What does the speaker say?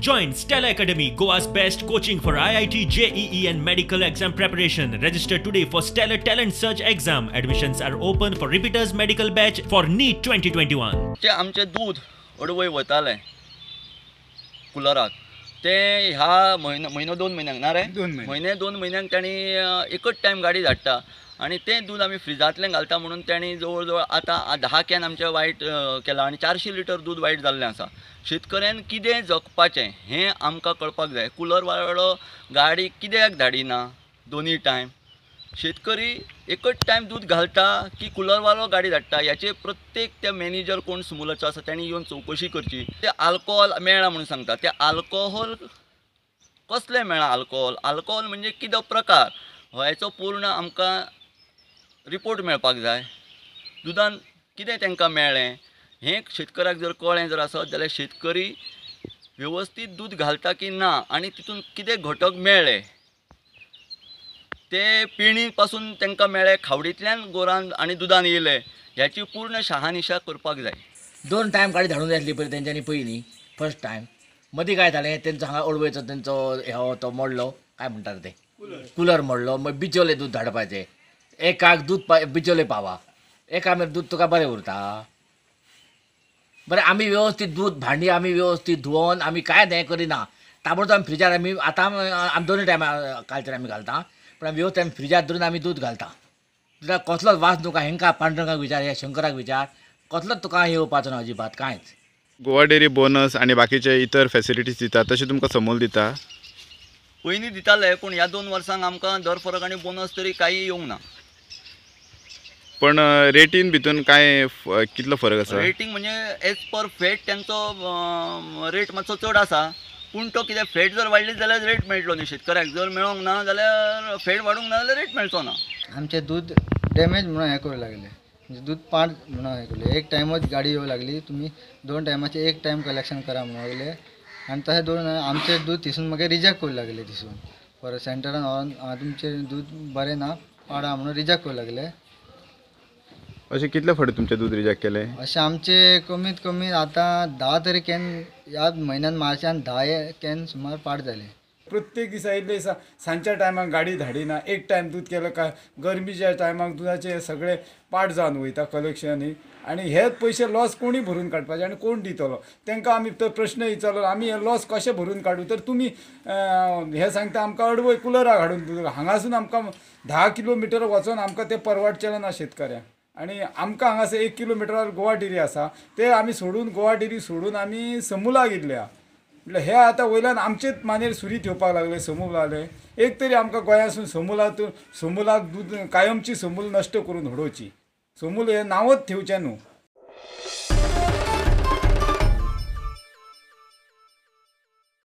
Join Stella Academy, Goa's best coaching for IIT, JEE and medical exam preparation. Register today for Stellar Talent Search exam. Admissions are open for repeaters medical batch for NEET 2021. जे आमचे दूध अडवय वताले कुलराक ते ह्या म्हयनो 2 म्हयन्यांक ना रे 2 म्हयन्यांक तांणी एकच टायम गाडी धाडटा आणि ते दूध आमी फ्रिजांतलें घालता म्हणून तांणी जवळ जवळ आतां 10 कॅन आमचे वायट केला आणि 400 लिटर दूध वायट जाल्लें आसा. शेतकऱ्यान कितें जगपाचें हें आमकां कळपाक जाय. कुलरवालो गाडी कित्याक धाडिना दोनी टायम. शेतकरी एकच टायम दूध घालता की कुलरवालो गाडी धाडटा याचे प्रत्येक त्या मॅनेजर कोण स्मुलाचो आसा तांणी येवन चवकशी करची. ते आल्कोहोल मेळ्ळा म्हणून सांगता. ते आल्कोहोल कसलें मेळ्ळा आल्कोहोल म्हणजे कितें प्रकार हेचो पूर्ण आमकां रिपोर्ट मेळपाक जाय. दुधान कितें तांकां मेळ्ळें हें शेतकऱ्याक जर कळ्ळें जर आसत जाल्यार शेतकरी वेवस्थीत दूध घालता की ना आनी तितून कितें घटक मेळ्ळे ते पिणी पासून तांकां मेळ्ळे खावडींतल्यान गोरान आनी दुधान येयले ह्याची पूर्ण शहानिशा करपाक जाय. 2 टायम गाडी धाडून जाय आसली पयलीं तेंच्यांनी पयलीं फर्स्ट टायम. मदीं काय जालें तेंचो हांगा अडवयचो तेंचो हो तो मोडलो काय म्हणटात ते कुलर मोडलो. मागीर बिचोले दूध धाडपाचें एकाक दूध बिचोले पावा एका मागीर दूध तुका बरें उरता. बरें आमी वेवस्थीत दूध भांडी आमी वेवस्थीत धुवन आमी कांय हें करिना. ताबडतोब आमी फ्रिजार आमी आतां आमी 2 टायम कालचेर आमी घालता पण आमी वेवस्थीत आमी फ्रिजार धरून आमी दूध घालता. तुका कसलोच वास तुका हेंकां पांडुरंगाक विचार ह्या शंकराक विचार कसलोच तुका येवपाचो ना अजिबात कांयच. गोवा डेरी बोनस आणि बाकीचे इतर फॅसिलिटीज दिता तशें तुमकां समोल दिता. पयलीं दिताले पूण ह्या 2 वर्सांक आमकां दर फरक आनी बोनस तरी कांय येवंक ना. पण रेटीन भितून काय कितलो फरक आसा. रेटींग म्हणजे एज पर फेट त्यांचो रेट मातसो चड आसा पूण तो कितें फेट जर वाडली जाल्यार रेट मेळटलो न्ही. शेतकऱ्याक जर मेळोंक ना जाल्यार फेट वाडूंक ना जाल्यार रेट मेळचो ना. आमचे दूध डॅमेज म्हणून हें करूं लागले म्हणजे दूध पाड म्हणून हें केलें. एक टायमच गाडी येवं लागली तुमी 2 टायमाचे एक टायम कलेक्शन करा म्हणून लागले आनी तशें दवरून आमचे दूध थिसून मागीर रिजेक्ट करूं लागले थिसून परत सेंटरान व्हरून तुमचें दूध बरें ना पाडा म्हणून रिजेक्ट करूं लागले. अशें कितले फावटी तुमचें दूध रिजेक्ट केलें. अशें आमचे कमीत कमी आतां 10 तरी कॅन ह्या म्हयन्यान मार्चान 10 कॅन सुमार पाड जाले. प्रत्येक दिसा इतले दिसा सांजच्या टायमाक गाडी धाडिना. एक टायम दूध केलं काय गरमीच्या टायमाक दुधाचे सगळे पाड जावन वयता कलेक्शन आनी हेच पयशे लॉस कोणी भरून काडपाचे आनी कोण दितलो. तांकां आमी तो प्रश्न विचारलो आमी हे लॉस कशें भरून काडू तर तुमी हे सांगता आमकां अडवय कुलराक हाडून दूद हांगासून आमकां 10 किलोमिटर वचोन आमकां ते परवडचें ना शेतकऱ्यांक. आनी आमकां हांगासर 1 किलोमिटरार गोवा डेरी आसा ते आमी सोडून गोवा डेरी सोडून आमी समूला गेल्ल्या. म्हटल्यार हे आतां वयल्यान आमचेच मानेर सुरी ठेवपाक लागले समूलाले. एक तरी आमकां गोंयासून समूलाक दूद कायमची समूल नश्ट करून उडोवची. समूल हे नांवच ठेवचें न्हू.